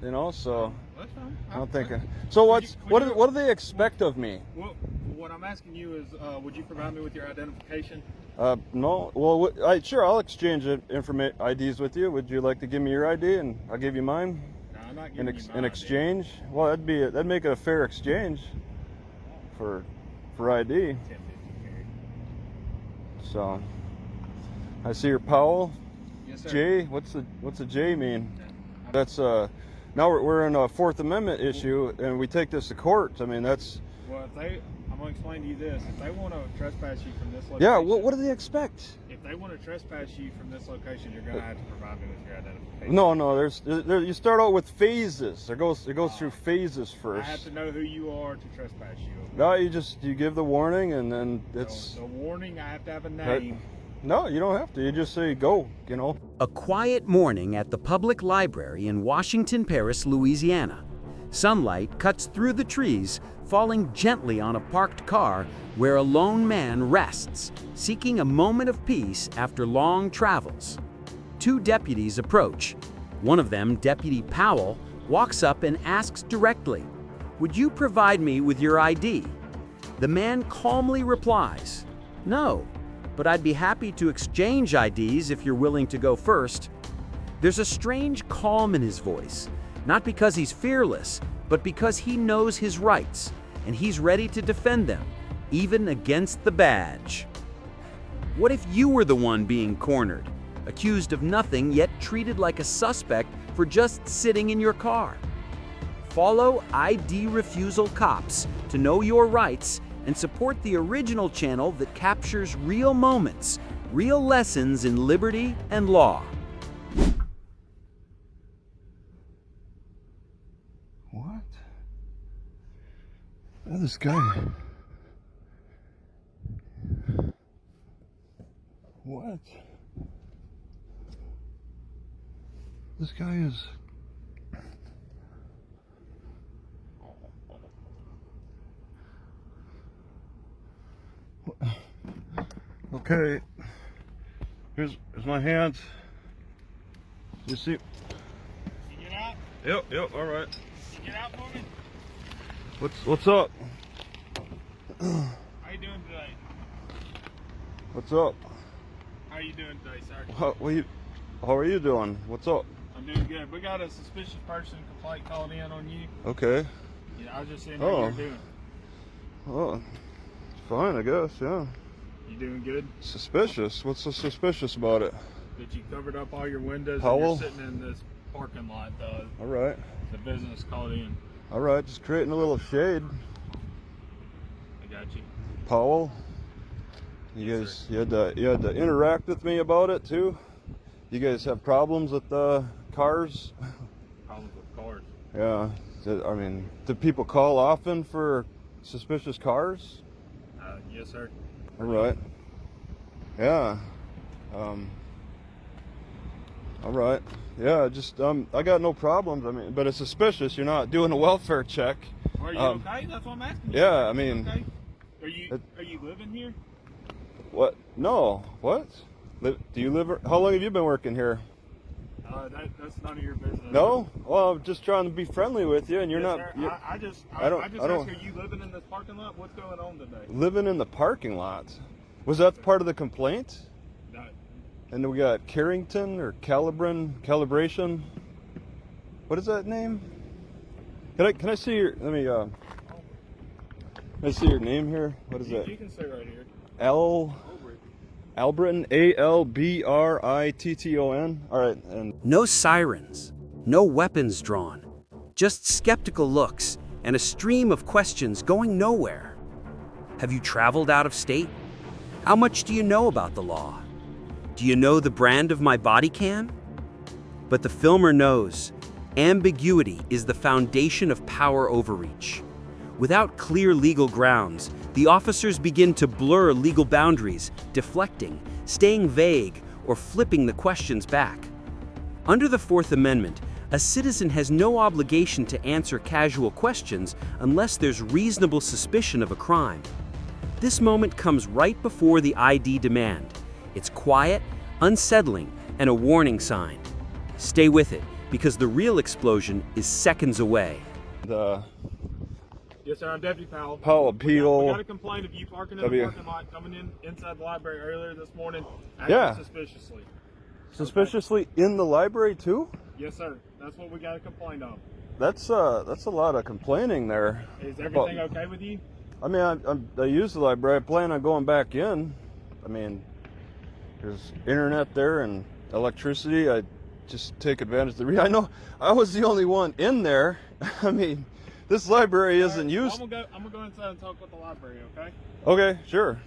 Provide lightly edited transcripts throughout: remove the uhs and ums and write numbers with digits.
you know, so That's fine. I don't think. So what do they expect of me? Well, what I'm asking you is, would you provide me with your identification? No. Well, sure, I'll exchange IDs with you. Would you like to give me your ID and I'll give you mine? No, I'm not giving you In my exchange? Well, that'd make it a fair exchange for ID. ID. So I see your Powell. Yes, sir. J. What's a J mean? That's now we're in a Fourth Amendment issue and we take this to court. I mean that's. Well, I'm going to explain to you this. If they want to trespass you from this location... Yeah, what do they expect? If they want to trespass you from this location, you're going to have to provide me with your identification. No, you start out with phases. It goes through phases first. I have to know who you are to trespass you. No, you give the warning and then it's... The warning, I have to have a name. No, you don't have to. You just say go, you know. A quiet morning at the public library in Washington Parish, Louisiana. Sunlight cuts through the trees, falling gently on a parked car where a lone man rests, seeking a moment of peace after long travels. Two deputies approach. One of them, Deputy Powell, walks up and asks directly, "Would you provide me with your ID?" The man calmly replies, "No, but I'd be happy to exchange IDs if you're willing to go first." There's a strange calm in his voice, not because he's fearless, but because he knows his rights, and he's ready to defend them, even against the badge. What if you were the one being cornered, accused of nothing yet treated like a suspect for just sitting in your car? Follow ID Refusal Cops to know your rights and support the original channel that captures real moments, real lessons in liberty and law. What? Oh, this guy. What? This guy is. Okay. Here's my hands. You see? You get out? Yep, all right. You get out for me? What's up? How you doing today? What's up? How you doing today, sir? How are you doing? What's up? I'm doing good. We got a suspicious person complaint called in on you. Okay. Yeah, I was just seeing how you're doing. Oh, fine, I guess, yeah. You doing good? Suspicious? What's so suspicious about it? That you covered up all your windows Powell? and you're sitting in this parking lot. All right. The business called in. All right, just creating a little shade. I got you. Powell, Yes, you had to interact with me about it too. You guys have problems with cars? Problems with cars. Yeah. I mean, do people call often for suspicious cars? Yes, sir. All right. Yeah. All right. Yeah. Just I got no problems. I mean, but it's suspicious. You're not doing a welfare check. Are you okay? That's what I'm asking you. Yeah. I mean. Okay? Are you living here? What? No. What? Do you live? How long have you been working here? That's none of your business. No. Well, I'm just trying to be friendly with you, and you're Yes, not. sir. I just I don't. asked, are you living in this parking lot? What's going on today? Living in the parking lot. Was that part of the complaint? No. And then we got Carrington or Calibration. What is that name? Can I see your? Let me. Can I see your name here? What is that? You can say right here. Albritton, Albritton. All right, and No sirens, no weapons drawn, just skeptical looks and a stream of questions going nowhere. Have you traveled out of state? How much do you know about the law? Do you know the brand of my body cam? But the filmer knows ambiguity is the foundation of power overreach. Without clear legal grounds, the officers begin to blur legal boundaries, deflecting, staying vague, or flipping the questions back. Under the Fourth Amendment, a citizen has no obligation to answer casual questions unless there's reasonable suspicion of a crime. This moment comes right before the ID demand. It's quiet, unsettling, and a warning sign. Stay with it, because the real explosion is seconds away. Yes, sir. I'm Deputy Powell. Powell appeal. We got a complaint of you parking in the parking lot, coming in inside the library earlier this morning, acting suspiciously. Suspiciously in the library too? Yes, sir. That's what we got a complaint of. That's a lot of complaining there. Is everything okay with you? I mean, I use the library. I plan on going back in. I mean, there's internet there and electricity. I just take advantage of the. I know I was the only one in there. I mean, this library isn't used. I'm gonna go inside and talk with the library. Okay. Okay, sure.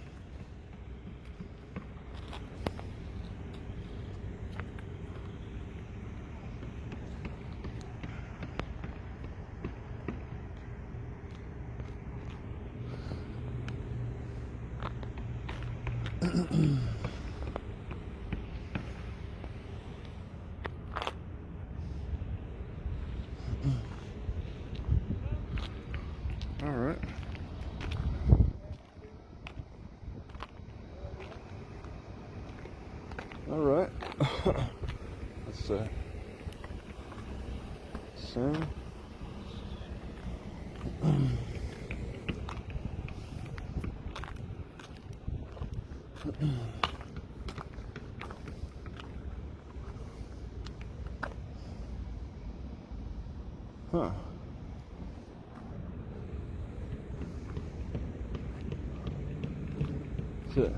All right. All right. Let's Sam. Huh. That's it.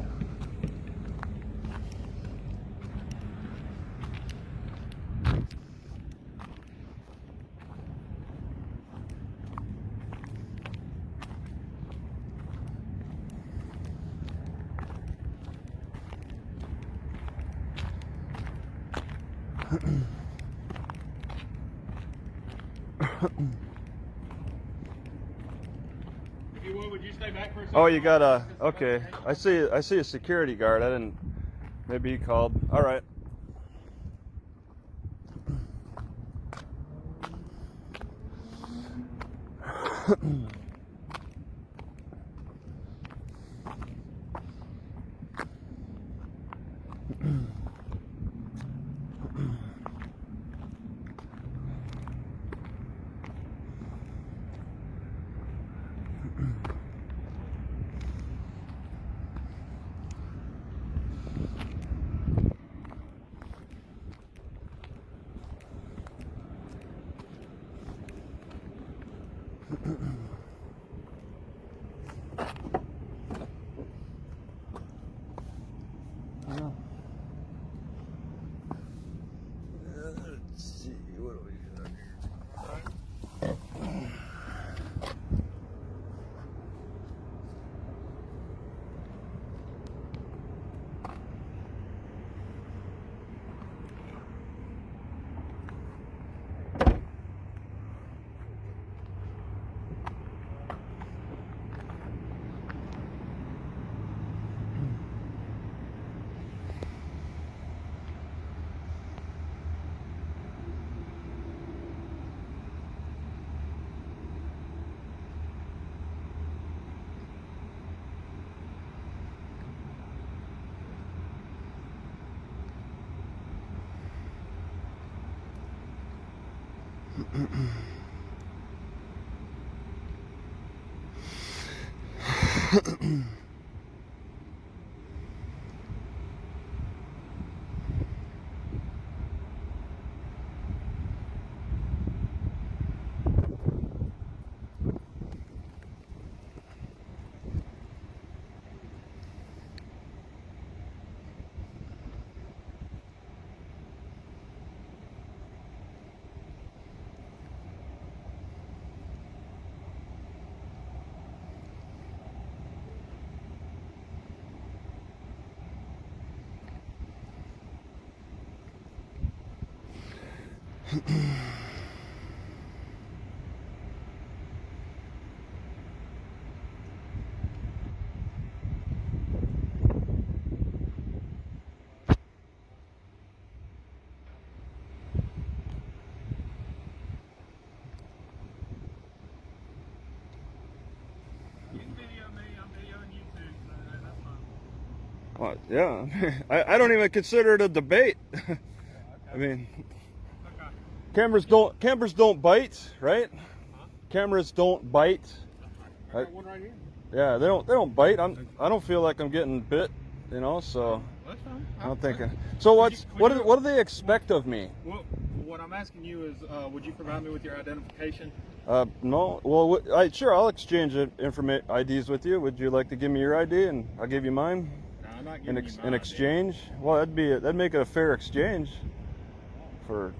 If you would you stay back for a second? Oh, you got a okay. I see a security guard. I didn't. Maybe he called. All right. Let's see, what do we got here? You can video me. I'm videoing you too. So that's fine. Well, yeah. I don't even consider it a debate. I mean, Okay. Cameras don't bite, right? Cameras don't bite. I got one right here. Yeah, they don't bite. I don't feel like I'm getting bit, you know. So That's fine. I'm thinking. So what do they expect of me? Well, what I'm asking you is, would you provide me with your identification? No. Well, sure. I'll exchange IDs with you. Would you like to give me your ID and I'll give you mine? No, I'm not giving you In exchange? Well, that'd make it a fair exchange for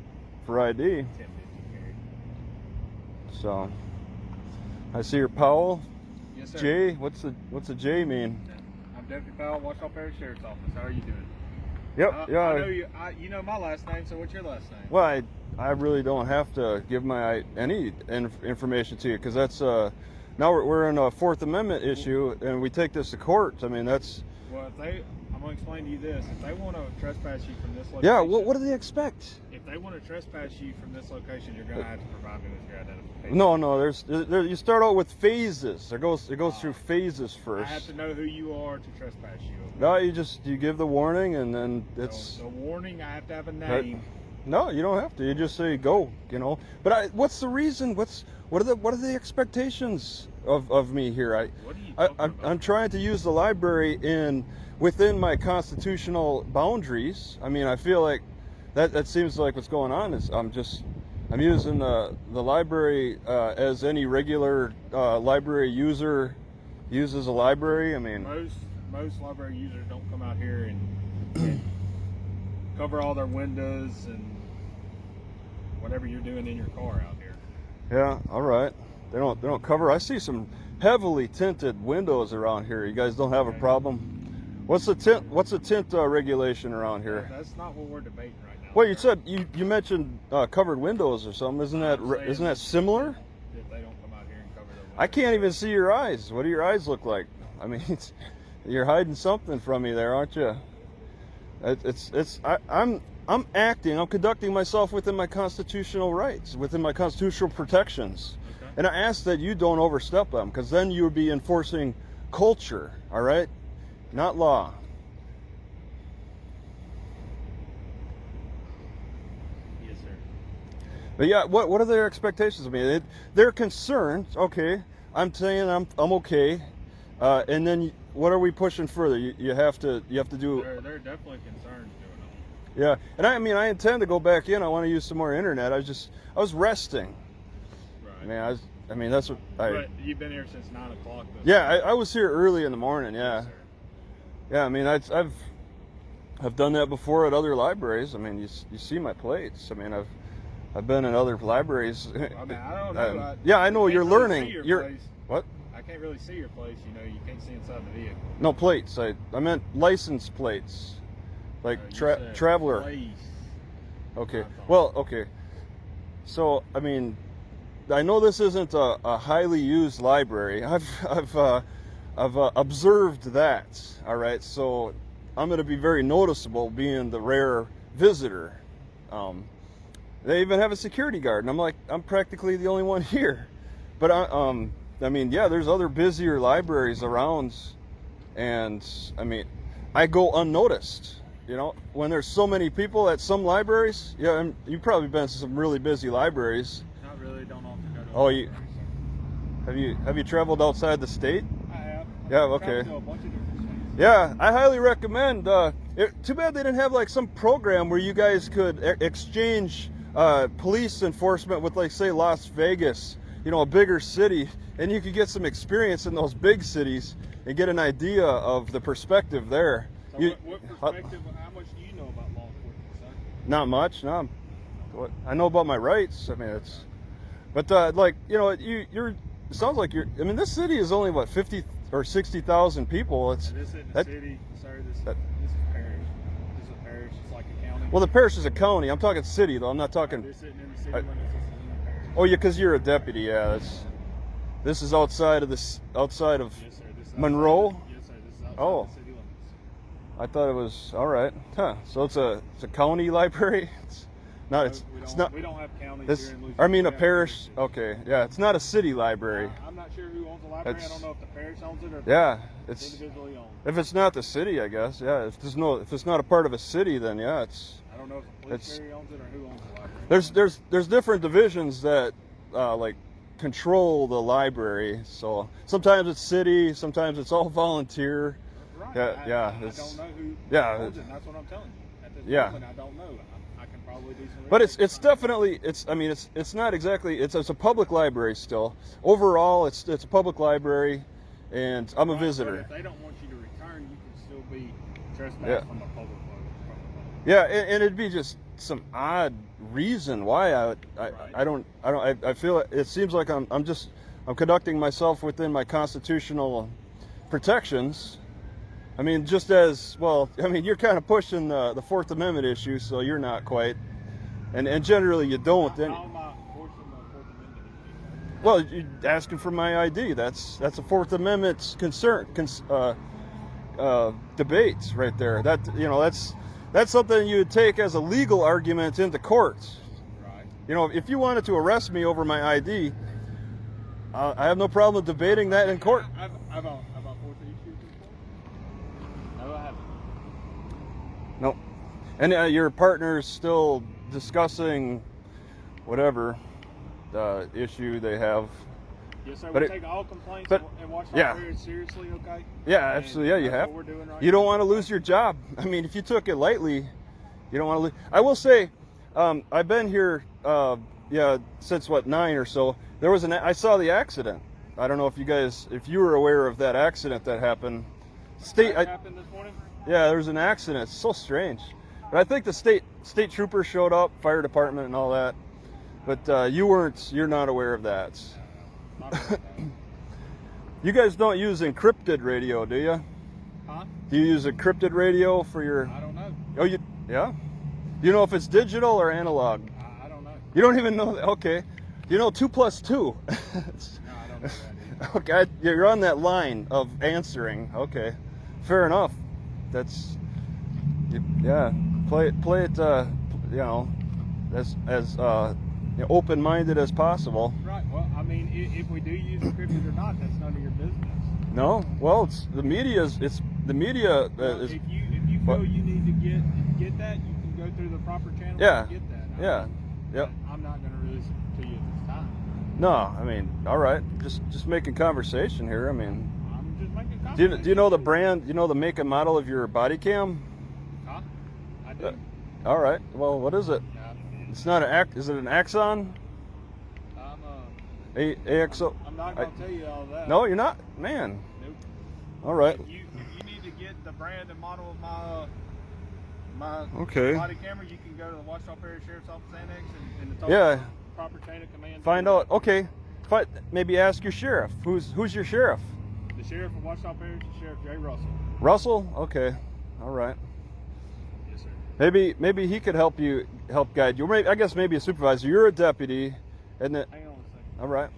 ID. So I see your Powell. Yes, sir. J. What's the J mean? I'm Deputy Powell, Washington Parish Sheriff's Office. How are you doing? Yep. Yeah. I know you know my last name. So what's your last name? Well, I really don't have to give any information to you because that's now we're in a Fourth Amendment issue and we take this to court. I mean that's. Well, I'm gonna explain to you this. If they want to trespass you from this location. Yeah. What do they expect? If they want to trespass you from this location, you're gonna have to provide me with your identification. No. You start out with phases. It goes through phases first. I have to know who you are to trespass you. Okay? No, you give the warning and then it's. The warning. I have to have a name. No, you don't have to. You just say go. You know. But what's the reason? What are the expectations of me here? What are you talking about? I'm trying to use the library within my constitutional boundaries. I mean, I feel like that seems like what's going on is I'm using the library as any regular library user uses a library. I mean, most library users don't come out here and cover all their windows and whatever you're doing in your car out here. Yeah, all right. They don't cover. I see some heavily tinted windows around here. You guys don't have a problem? What's the tint regulation around here? That's not what we're debating right now. Well, you said you mentioned covered windows or something. Isn't that similar? If they don't come out here and cover their windows. I can't even see your eyes. What do your eyes look like? I mean, you're hiding something from me there, aren't you? I'm acting. I'm conducting myself within my constitutional rights, within my constitutional protections. Okay. And I ask that you don't overstep them, because then you would be enforcing culture, all right? Not law. Yes, sir. But yeah, what are their expectations of me? They're concerned. Okay, I'm saying I'm okay, and then what are we pushing further? You have to do. They're definitely concerned doing it. Yeah, and I intend to go back in. I want to use some more internet. I was resting. Right. I mean that's what I. But you've been here since 9 o'clock. Yeah, I was here early in the morning. Yeah. Yes, yeah, I mean I've done that before at other libraries. I mean you see my plates. I mean I've been in other libraries. I mean I don't know. Yeah, I know you're learning. What? I can't really see your place. You know, you can't see inside the vehicle. No plates. I meant license plates, like traveler. Place. Okay. Well, okay. So I mean, I know this isn't a highly used library. I've observed that. All right. So I'm going to be very noticeable, being the rare visitor. They even have a security guard, and I'm practically the only one here. But I mean, yeah, there's other busier libraries around, and I mean, I go unnoticed. You know, when there's so many people at some libraries. Yeah, and you've probably been to some really busy libraries. Not really. Don't often go to. Oh, have you traveled outside the state? I have. Yeah. Okay. To a bunch of different states. Yeah, I highly recommend. Too bad they didn't have like some program where you guys could exchange police enforcement with, like, say, Las Vegas. You know, a bigger city, and you could get some experience in those big cities and get an idea of the perspective there. So what perspective? How much do you know about law enforcement, son? Not much. No, I know about my rights. I mean, but like, you know, it sounds like you're. I mean, this city is only what, 50 or 60,000 people. This isn't a city, sir. This is parish. This is a parish. It's like a county. Well, the parish is a county. I'm talking city, though. I'm not talking. They're sitting in the city limits. This is in the parish. Oh, yeah, because you're a deputy. Yeah, this is outside of Yes, sir. This is Monroe. Yes, sir. This is outside Oh. the city limits. I thought it was all right. Huh? So it's a county library. No, No, it's we it's don't- not. We don't have counties This, here in Louisiana. I mean, a We have parish. cities. Okay, yeah, it's not a city library. I'm not sure who owns the library. I It's- don't know if the parish owns it or if Yeah, it's it's individually owned. if it's not the city, I guess. Yeah, if it's not a part of a city, then yeah, it's. I don't know if the police area owns it or who owns the library. There's different divisions that like control the library. So sometimes it's city, sometimes it's all volunteer. Right. Yeah, I it's- don't know who yeah, owns it, and that's what I'm telling you. At this yeah. moment, I don't know. I can probably do some But it's research. definitely I mean it's not exactly it's a public library still. Overall, it's a public library, and I'm a Right, but visitor. if they don't want you to return, you can still be trespassed Yeah. from a public library. Yeah, and it'd be just some odd reason why I feel it seems like I'm conducting myself within my constitutional protections. I mean, just as well. I mean, you're kind of pushing the Fourth Amendment issue, so you're not quite, and generally you don't. Then, How am I forcing the Fourth Amendment? well, you're asking for my ID. That's a Fourth Amendment debates right there. That's something you would take as a legal argument into court. Right. You know, if you wanted to arrest me over my ID, I have no problem debating that in court. I've forced the issue before. No, I haven't. No. And your partner's still discussing whatever issue they have. Yes, sir. But We it- take all complaints but- and watch yeah. very seriously, okay? Yeah, And absolutely. Yeah, you that's have. what we're doing right You don't now. want to lose your job. I mean, if you took it lightly, you don't want to lose. I will say, I've been here, since 9 or so. There was I saw the accident. I don't know if you were aware of that accident that happened. That happened this morning? Yeah, there was an accident. It's so strange. But I think the state troopers showed up, fire department and all that. But you're not aware of that. Not really, no. You guys don't use encrypted radio, do you? Huh? Do you use encrypted radio for your? I don't know. Oh, yeah. Do you know if it's digital or analog? I don't know. You don't even know that. Okay. You know 2 + 2. No, I don't know that either. Okay, you're on that line of answering. Okay, fair enough. Yeah. Play it. As open-minded as possible. Right. Well, I mean, if we do use encrypted or not, that's none of your business. No. Well, the media. Well, Is. if you what- feel you need to get that, you can go through the proper channel Yeah. and get that. Yeah. Yep. I'm not going to release it to you at this time. No. I mean, all right. Just making conversation here. I mean, I'm just making do comments. you know the brand? You know the make and model of your body cam? Huh? I do. All right. Well, what is it? It's not Is it an Axon? AXO? I'm not going to tell you all that. No, you're not. Man. Nope. All right. If you need to get the brand and model of my Okay. body camera, you can go to the Washington Parish Sheriff's Office Annex and it's all Yeah. the proper chain of command. Find out. Okay. Maybe ask your sheriff. Who's your sheriff? The sheriff of Washington Parish is Sheriff Jay Russell. Russell? Okay. All right. Yes, sir. Maybe he could help guide you. Or I guess maybe a supervisor. You're a deputy, isn't it? Hang on a second. All right.